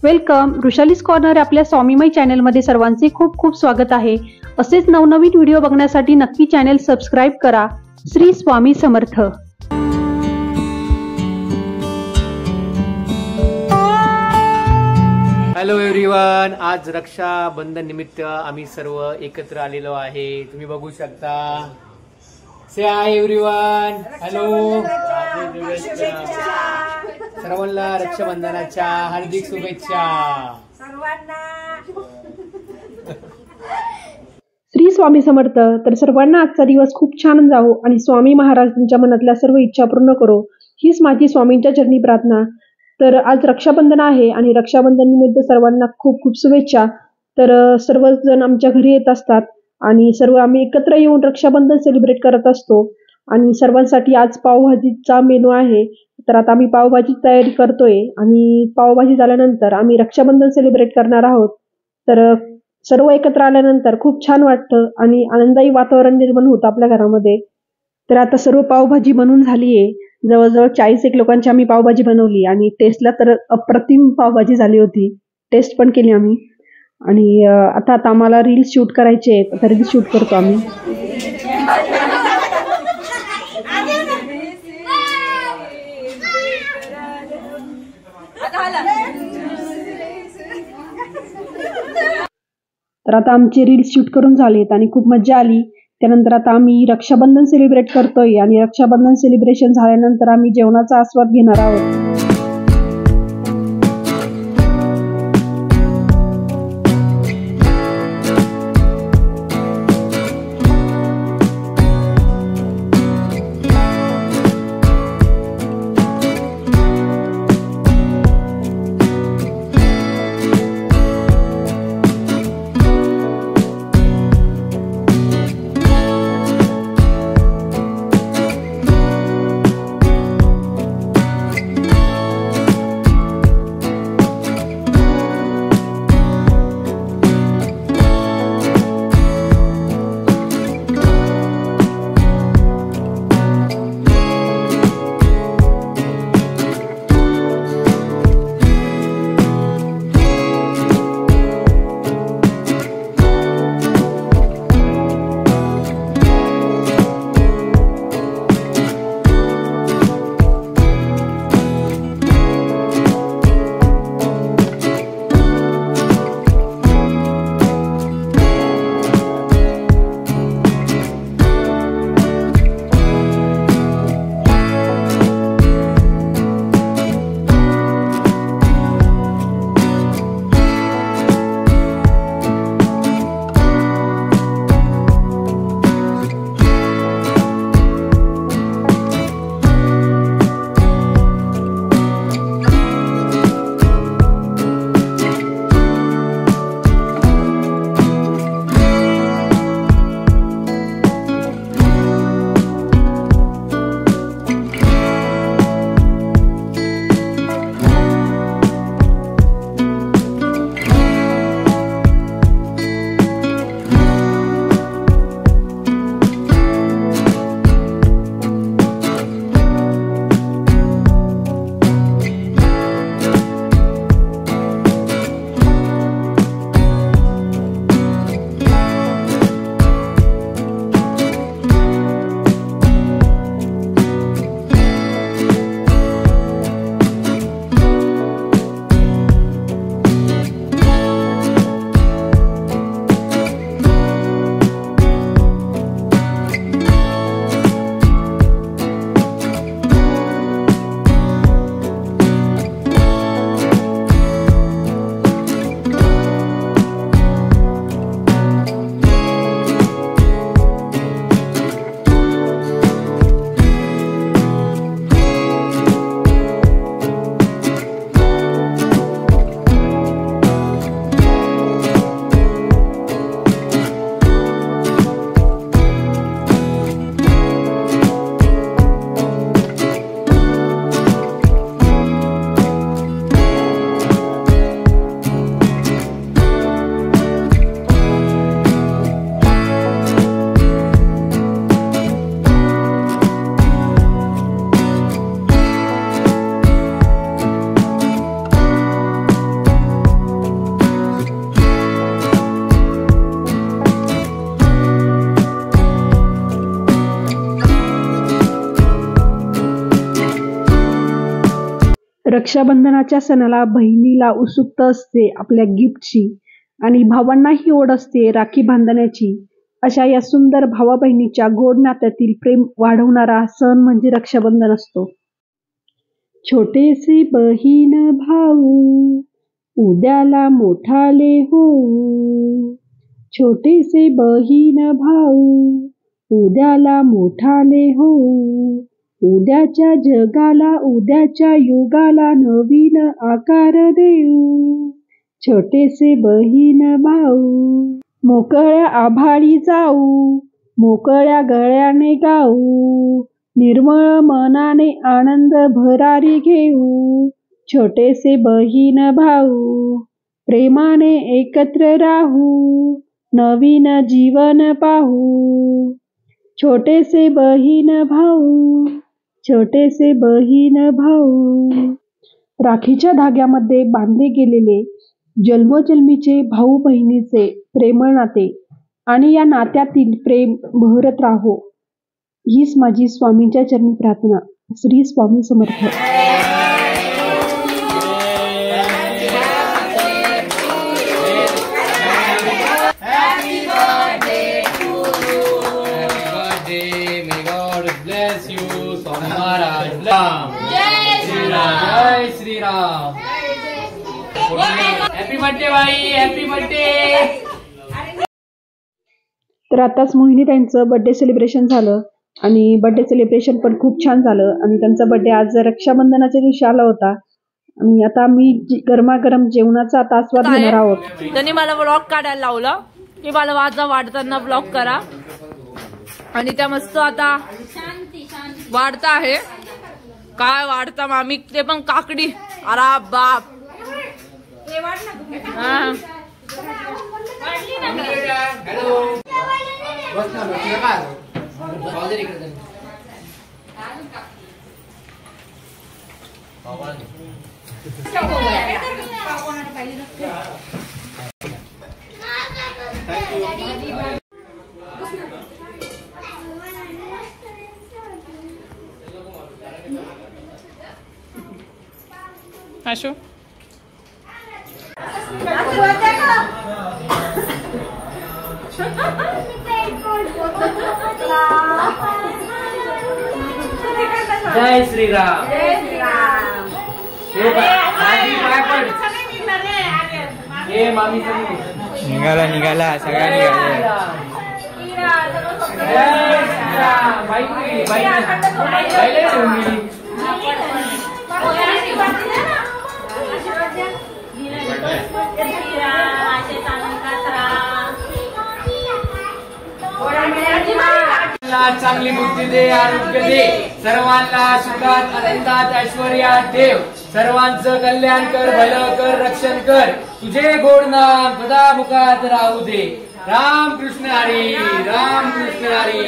Welcome. वृषालीज corner आपल्या स्वामीमय चॅनलमध्ये सर्वांचे खूप खूप स्वागत आहे. असेच नवनवीन व्हिडिओ बघण्यासाठी नक्की चॅनल सबस्क्राईब करा. श्री स्वामी समर्थ. हॅलो एव्हरीवन, आज रक्षाबंधन निमित्त आम्ही सर्व एकत्र आलेलो आहे. तुम्ही बघू शकता. से हाय एव्हरीवन. हॅलो. सर्वांना रक्षाबंधनाच्या हार्दिक शुभेच्छा. श्री स्वामी समर्थ. तर सर्वांना आजचा दिवस खूप छान जावो आणि स्वामी महाराज तुमच्या मनातल्या सर्व इच्छा पूर्ण करो, हीच माझी स्वामींच्या चरणी प्रार्थना. तर आज रक्षाबंधन आहे आणि रक्षाबंधन निमित्त सर्वांना खूप खूप शुभेच्छा. तर सर्वजण आमच्या घरी येत असतात आणि सर्व आम्ही एकत्र येऊन रक्षाबंधन सेलिब्रेट करत असतो. आणि सर्वांसाठी आज पावभाजीचा मेनू आहे. तर आता आम्ही पावभाजी तयारी करतोय आणि पावभाजी झाल्यानंतर आम्ही रक्षाबंधन सेलिब्रेट करणार आहोत. तर सर्व एकत्र आल्यानंतर खूप छान वाटतं आणि आनंदायी वातावरण निर्माण होतं आपल्या घरामध्ये. तर आता सर्व पावभाजी बनवून झाली आहे. जवळजवळ 40 लोकांची आम्ही पावभाजी बनवली आणि टेस्टला तर अप्रतिम पावभाजी झाली होती. टेस्ट पण केली आम्ही. आणि आता आम्हाला रील्स शूट करायचे आहेत. आता रील्स शूट करतो आम्ही. तर आता आमचे रील्स शूट करून झालेत आणि खूप मजा आली. त्यानंतर आता आम्ही रक्षाबंधन सेलिब्रेट करतोय आणि रक्षाबंधन सेलिब्रेशन झाल्यानंतर आम्ही जेवणाचा आस्वाद घेणार आहोत. रक्षाबंधनाच्या सणाला बहिणीला उत्सुकता असते आपल्या गिफ्टची आणि भावांनाही ओढ असते राखी बांधण्याची. अशा या सुंदर भावा बहिणीच्या गोड नात्यातील प्रेम वाढवणारा सण म्हणजे रक्षाबंधन असतो. छोटेसे बहीण भाऊ उद्याला मोठाले होऊ, छोटेसे बहीण भाऊ उद्याला मोठाले होऊ, उद्याच्या जगाला उद्याच्या युगाला नवीन आकार देऊ. छोटेसे बहीण भाऊ मोकळ्या आभाळी जाऊ, मोकळ्या गळ्याने गाऊ, निर्मळ मनाने आनंद भरारी घेऊ. छोटेसे बहीण भाऊ प्रेमाने एकत्र राहू, नवीन जीवन पाहू. छोटेसे बहीण भाऊ, छोटेसे बहीण भाऊ. राखीच्या धाग्यामध्ये बांधले गेलेले जन्मोजन्मीचे भाऊ बहिणीचे प्रेमळ नाते आणि या नात्यातील प्रेम बहरत राहो हीच माझी स्वामींच्या चरणी प्रार्थना. श्री स्वामी समर्थ. जय श्री राम. हॅपी बर्थडे बाई, हॅपी बर्थडे. तर आताच मोहिनी त्यांचं बर्थडे सेलिब्रेशन झालं आणि बर्थडे सेलिब्रेशन पण खूप छान झालं आणि त्यांचा बर्थडे आज रक्षाबंधनाच्या दिवशी आला होता आणि आता आम्ही गरमागरम जेवणाचा आता आस्वाद घेणार आहोत. त्यांनी मला ब्लॉग काढायला लावलं की मला माझा वाढताना ब्लॉग करा आणि त्या मस्त आता वाढता आहे. काय वाढता मामी, ते पण काकडी. अरे बाप. आशू जय श्रीराम. हे मामी निघाला निघाला सगळा निघाला. जय श्रीराम. चांगली बुद्धी दे, आरोग्य दे, सर्वांना सुखात आनंदात ऐश्वर्यात ठेव, सर्वांचं कल्याण कर, भलं कर, रक्षण कर, तुझे गोड नाम सदा मुखात राहू दे. राम कृष्ण हरी, राम कृष्ण हरी.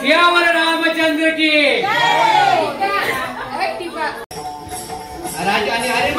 सियावर रामचंद्र की. राजा आणि हरी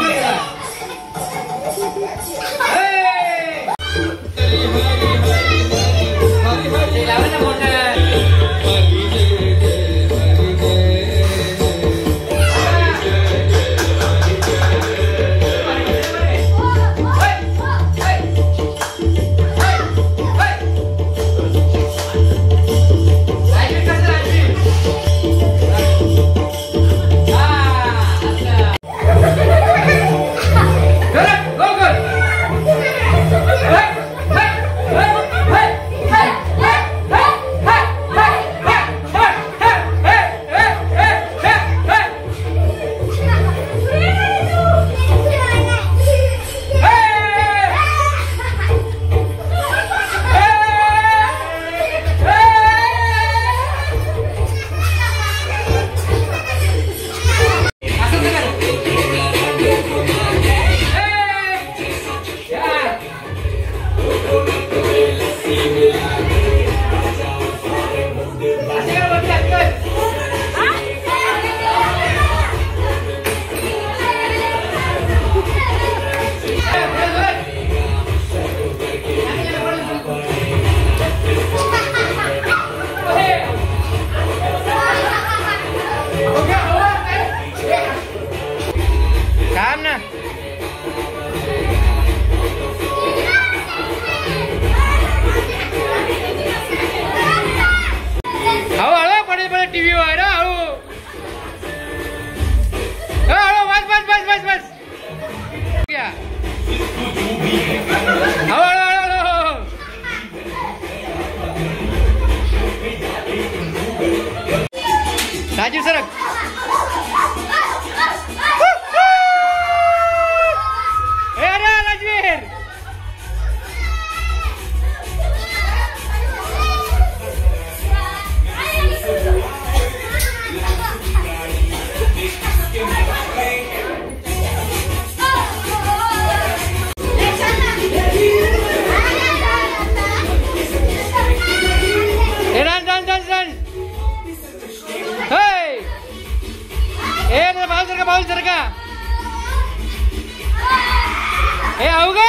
हे हळू ग,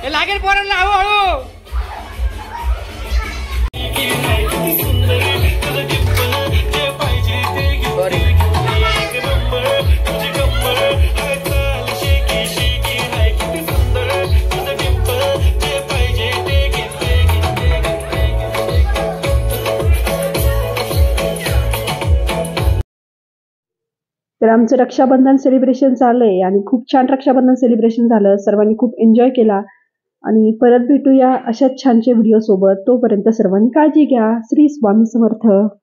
हे लागेल पोरांना, हळू हळू. तर आमचं रक्षाबंधन सेलिब्रेशन झालंय आणि खूप छान रक्षाबंधन सेलिब्रेशन झालं. सर्वांनी खूप एन्जॉय केला आणि परत भेटूया अशाच छानशे व्हिडिओ सोबत. तोपर्यंत सर्वांनी काळजी घ्या. श्री स्वामी समर्थ.